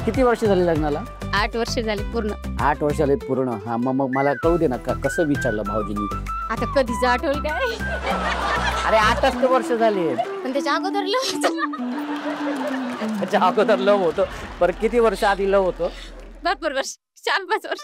किती वर्ष झाली लग्नाला? 8 वर्ष झाली पूर्ण. 8 वर्ष झाले पूर्ण. हा मग मला कळू दे ना कसं विचारलं भाऊजींनी? आता कधीच आठवल काय? अरे 8 वर्ष झाली. पण त्याच्या अगोदर त्याच्या अगोदर लव होतं. पर किती वर्ष आधी लव होतं? भरपूर वर्ष, 4-5 वर्ष.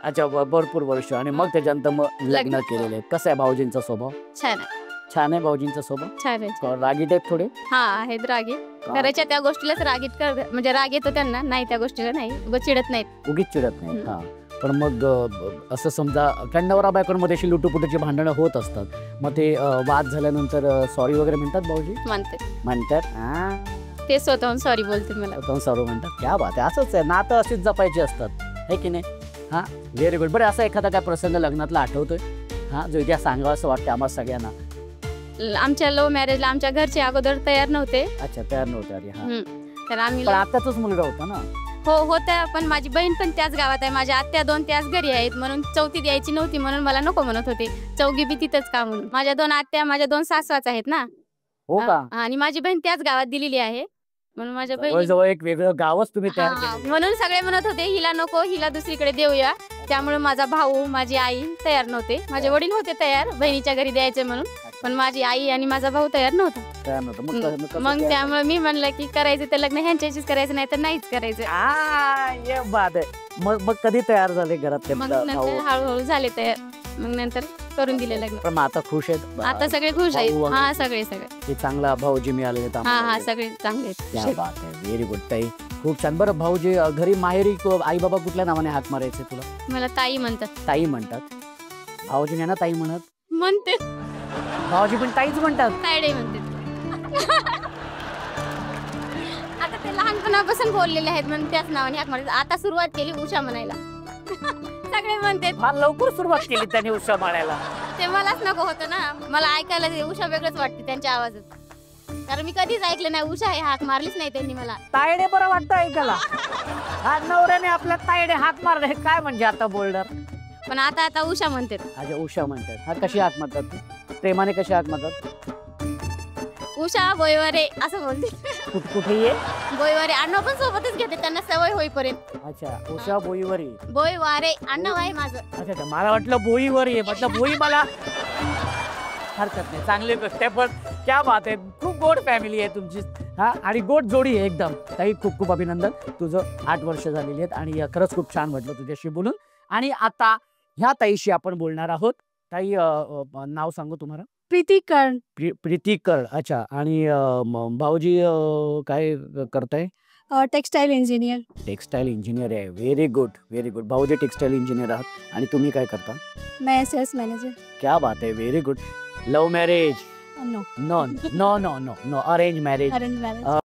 अच्छा भरपूर वर्ष. आणि मग त्याच्यानंतर मग लग्न केलेले. कसं आहे भाऊजींचा स्वभाव? छान आहे. छान आहे भाऊजींचा स्वभाव. छान आहे. रागीट आहेत थोडे? हा आहेत रागीट. करायच्या त्या गोष्टीलाच रागीट कर, म्हणजे राग येतो त्यांना, नाही त्या गोष्टीला नाही. उगाच चिडत नाहीत. उगीच चिडत नाही. हा पण मग असं समजा कारण नवरा बायकोंमध्ये अशी लुटूपुटूची भांडणं होत असतात. मग ते वाद झाल्यानंतर सॉरी वगैरे म्हणतात भाऊजी? म्हणतात. ते स्वतःहून सॉरी बोलते मला. स्वतःहून सॉरी म्हणतात. क्या बात आहे. असंच आहे, नातं अशीच जपायची असतात, है की नाही? हा व्हेरी गुड. बरं असा एखादा काय प्रसंग लग्नातला आठवतोय हा जो इतिहास सांगावा असं वाटतं आम्हाला सगळ्यांना? आमच्या लव्ह मॅरेजला आमच्या घरचे अगोदर तयार नव्हते. अच्छा तयार नव्हते. अरे हा. तर आम्ही पण आत्ताच मुलगा होता ना? हो होत्या, पण माझी बहीण पण त्याच गावात आहे. माझ्या आत्या 2 त्याच घरी आहेत, म्हणून चौथी द्यायची नव्हती, म्हणून मला नको म्हणत होते. चौघी बी तिथंच का म्हणून. माझ्या 2 आत्या, माझ्या 2 सासवाच आहेत ना. हो का? आणि माझी बहीण त्याच गावात दिलेली आहे, म्हणून माझ्या बहीण जवळ एक वेगळं गावच तुम्ही तयार केलं. म्हणून सगळे म्हणत होते हिला नको, हिला दुसरीकडे देऊया. त्यामुळे माझा भाऊ, माझी आई तयार नव्हते. माझे वडील होते तयार बहिणीच्या घरी द्यायचे म्हणून, पण माझी आई आणि माझा भाऊ तयार नव्हता. मग त्यामुळे मी म्हणलं की करायचं तर लग्न ह्यांच्याशीच करायचं, नाही तर नाहीच करायचं. मग कधी तयार झाले घरात? मग नंतर हळूहळू झाले तयार, मग नंतर करून दिले लग्न. पण आता खुश आहेत? आता सगळे खुश आहेत. हा सगळे चांगला भाऊजी मिळाले? हा सगळे चांगले आहेत. व्हेरी गुड ताई, खूप छान. बरं भाऊजी घरी माहेरी आई बाबा कुठल्या नावाने हाक मारायचे तुला? मला ताई म्हणतात. ताई म्हणतात. भाऊजी ना ताई म्हणते. भाऊजी पण ताईच म्हणतात? तायडे म्हणते. आता ते लहानपणापासून बोललेले आहेत म्हणून त्याच नावाने हाक मारायचं. आता सुरुवात केली उषा म्हणायला. सगळे म्हणते. फार लवकर सुरुवात केली त्यांनी उषा म्हणायला. ते मलाच नको होतं ना, मला ऐकायला उषा वेगळंच वाटते त्यांच्या आवाजात, कारण मी कधीच ऐकलं नाही उषा हे हाक मारलीच नाही त्यांनी मला. तायडे बरं वाटतं ऐकायला. हा नवऱ्याने आपल्या तायडे हाक मारले हे काय म्हणजे आता बोलणार? पण आता उषा म्हणते. अच्छा उषा म्हणतात. हा कशी हाक मारतात तू? प्रेमाने कशी हाक मारतात? उषा बोईवारे असं बोलते. कुठे ये? बोईवारे अण्णा पण सोबतच घेते त्यांना सवय होईपर्यंत. अच्छा उषा बोईवारे. बोईवारे अण्णा आहे माझं. अच्छा मला वाटलं बोईवर ये. म्हटलं बोई मला हरकत नाही, चांगली गोष्ट आहे. पण क्या बात आहे, खूप गोड फॅमिली आहे तुमची. हा आणि गोड जोडी आहे एकदम. ताई खूप खूप अभिनंदन. तुझं 8 वर्ष झालेली आहेत आणि खरंच खूप छान वाटलं तुझ्याशी बोलून. आणि आता ह्या ताईशी आपण बोलणार आहोत. ताई नाव सांगू तुम्हाला? प्रीती कर्ण. प्रीती कर्ण. अच्छा. आणि भाऊजी काय करताय? Textile engineer. टेक्सटाईल इंजिनियर आहे. Very good very good. भाऊजी टेक्सटाईल इंजिनियर आहात आणि तुम्ही काय करता? मैं सेल्स मॅनेजर. क्या बात आहे. Very good. Love marriage? No no no no no no. Arrange marriage? Arrange marriage.